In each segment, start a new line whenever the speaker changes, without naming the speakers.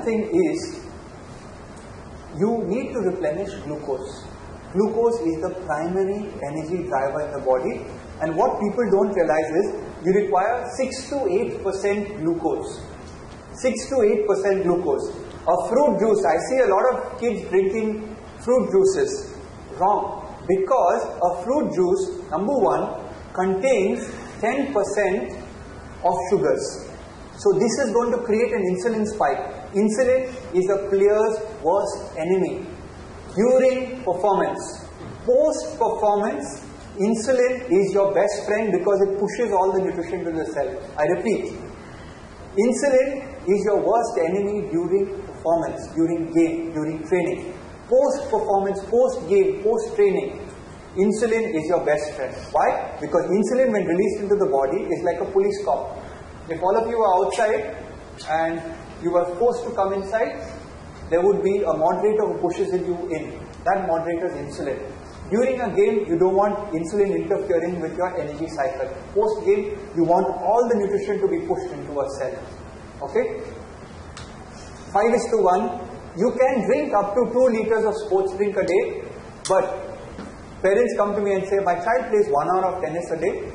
thing is, you need to replenish glucose. Glucose is the primary energy driver in the body, and what people don't realize is, you require 6 to 8% glucose. 6 to 8% glucose. A fruit juice, I see a lot of kids drinking fruit juices. Wrong. Because a fruit juice, number one, contains 10% of sugars. So this is going to create an insulin spike. Insulin is a player's worst enemy during performance. Post-performance, insulin is your best friend because it pushes all the nutrition to the cell. I repeat, insulin is your worst enemy during performance, during game, during training. Post-performance, post-game, post-training, insulin is your best friend. Why? Because insulin, when released into the body, is like a police cop. If all of you are outside and you were forced to come inside, there would be a moderator who pushes you in. That moderator is insulin. During a game, you don't want insulin interfering with your energy cycle. Post-game, you want all the nutrition to be pushed into a cell. Okay? 5:1. You can drink up to 2 liters of sports drink a day, but parents come to me and say, my child plays 1 hour of tennis a day.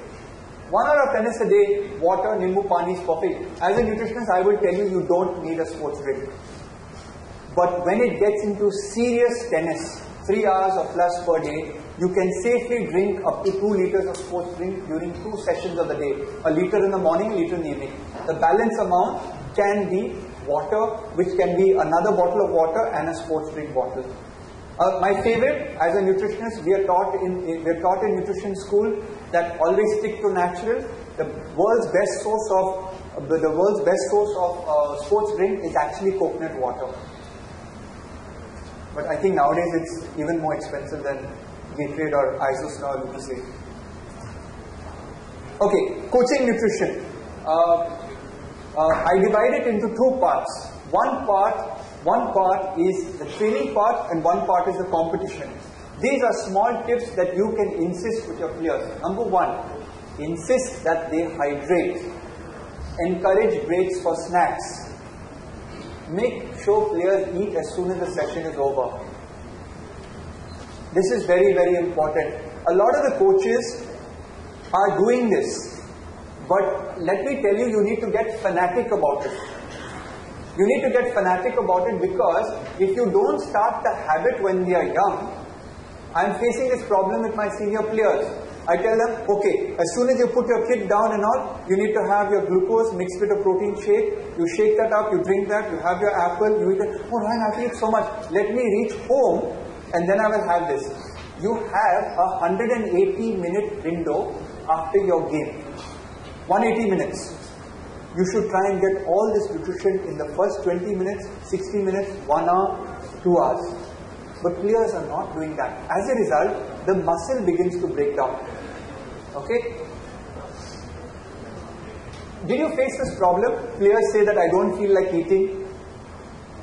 1 hour of tennis a day, water, nimbu pani is perfect. As a nutritionist, I will tell you, you don't need a sports drink. But when it gets into serious tennis, 3 hours or plus per day, you can safely drink up to 2 liters of sports drink during 2 sessions of the day. A liter in the morning, a liter in the evening. The balance amount can be water, which can be another bottle of water and a sports drink bottle. My favorite, as a nutritionist, we are taught in nutrition school that always stick to natural. The world's best source of sports drink is actually coconut water. But I think nowadays it's even more expensive than Gatorade or Isostar, Lucozade. Okay, coaching nutrition. I divide it into 2 parts. One part is the training part and one part is the competition. These are small tips that you can insist with your players. Number 1, insist that they hydrate. Encourage breaks for snacks. Make sure players eat as soon as the session is over. This is very, very important. A lot of the coaches are doing this, but let me tell you, you need to get fanatic about it. You need to get fanatic about it because if you don't start the habit when they are young, I am facing this problem with my senior players. I tell them, okay, as soon as you put your kit down and all, you need to have your glucose mixed with a protein shake. You shake that up, you drink that, you have your apple, you eat it. Oh, Ryan, I eat so much. Let me reach home and then I will have this. You have a 180-minute window after your game. 180 minutes. You should try and get all this nutrition in the first 20 minutes, 60 minutes, 1 hour, 2 hours. But players are not doing that. As a result, the muscle begins to break down. Okay? Did you face this problem? Players say that I don't feel like eating.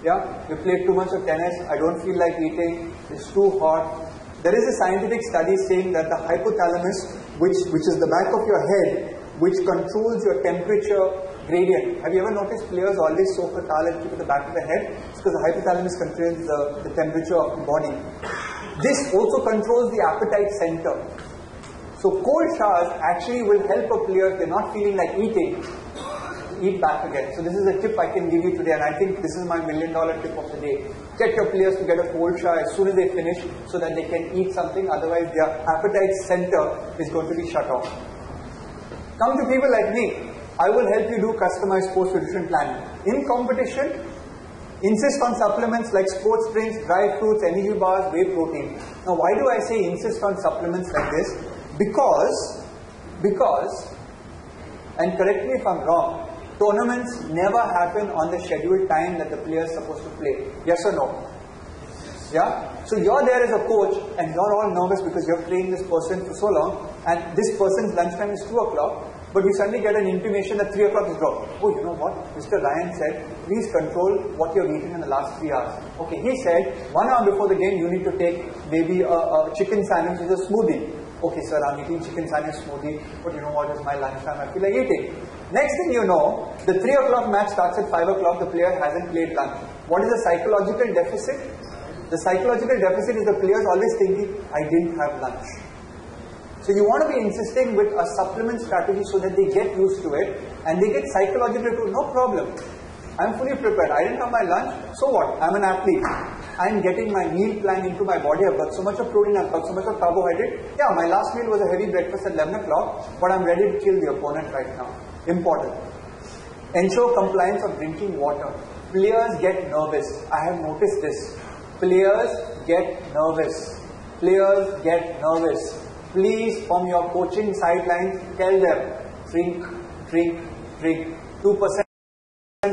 Yeah? You played too much of tennis. I don't feel like eating. It's too hot. There is a scientific study saying that the hypothalamus, which is the back of your head, which controls your temperature gradient. Have you ever noticed players always soak a towel and keep it at the back of the head? It's because the hypothalamus controls the temperature of the body. This also controls the appetite center. So cold showers actually will help a player if they're not feeling like eating, eat back again. So this is a tip I can give you today, and I think this is my $1 million tip of the day. Get your players to get a cold shower as soon as they finish so that they can eat something, otherwise their appetite center is going to be shut off. Come to people like me. I will help you do customized sports nutrition planning. In competition, insist on supplements like sports drinks, dry fruits, energy bars, whey protein. Now why do I say insist on supplements like this? Because, and correct me if I'm wrong, tournaments never happen on the scheduled time that the player is supposed to play. Yes or no? Yeah? So you're there as a coach and you're all nervous because you're playing this person for so long and this person's lunchtime is 2 o'clock, but you suddenly get an intimation that 3 o'clock is dropped. Oh, you know what? Mr. Ryan said, please control what you're eating in the last 3 hours. Okay, he said, 1 hour before the game you need to take maybe a chicken sandwich with a smoothie. Okay sir, I'm eating chicken sandwich smoothie, but you know what, it's my lunchtime, I feel like eating. Next thing you know, the 3 o'clock match starts at 5 o'clock, the player hasn't played lunch. What is the psychological deficit? The psychological deficit is the players always thinking, I didn't have lunch. So you want to be insisting with a supplement strategy so that they get used to it and they get psychological to, no problem. I'm fully prepared. I didn't have my lunch, so what? I'm an athlete. I'm getting my meal plan into my body. I've got so much of protein, I've got so much of carbohydrate. Yeah, my last meal was a heavy breakfast at 11 o'clock, but I'm ready to kill the opponent right now. Important. Ensure compliance of drinking water. Players get nervous. I have noticed this. Players get nervous. Players get nervous. Please, from your coaching sidelines, tell them, drink, drink, drink. 2%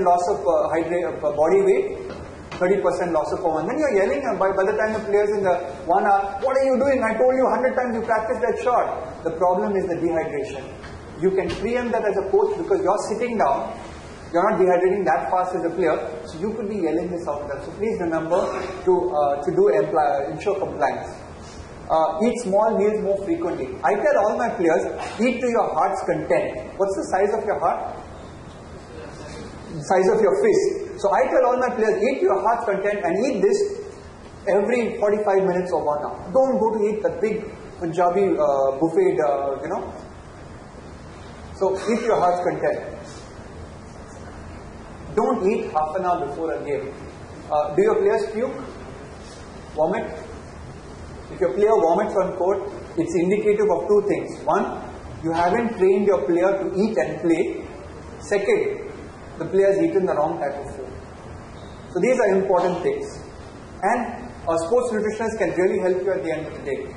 loss of body weight, 30% loss of performance. Then you're yelling by the time the players in the 1 hour, what are you doing? I told you 100 times you practiced that shot. The problem is the dehydration. You can preempt that as a coach because you're sitting down, you're not dehydrating that fast as a player, so you could be yelling this out there. So please remember to ensure compliance. Eat small meals more frequently. I tell all my players, eat to your heart's content. What's the size of your heart? Size of your fist. So I tell all my players, eat your heart's content and eat this every 45 minutes or 1 hour. Don't go to eat the big Punjabi buffet, So eat your heart's content. Don't eat half an hour before a game. Do your players puke? Vomit? If your player vomits on court, it's indicative of two things. One, you haven't trained your player to eat and play. Second, the player has eaten the wrong type of food. So these are important things. And a sports nutritionist can really help you at the end of the day.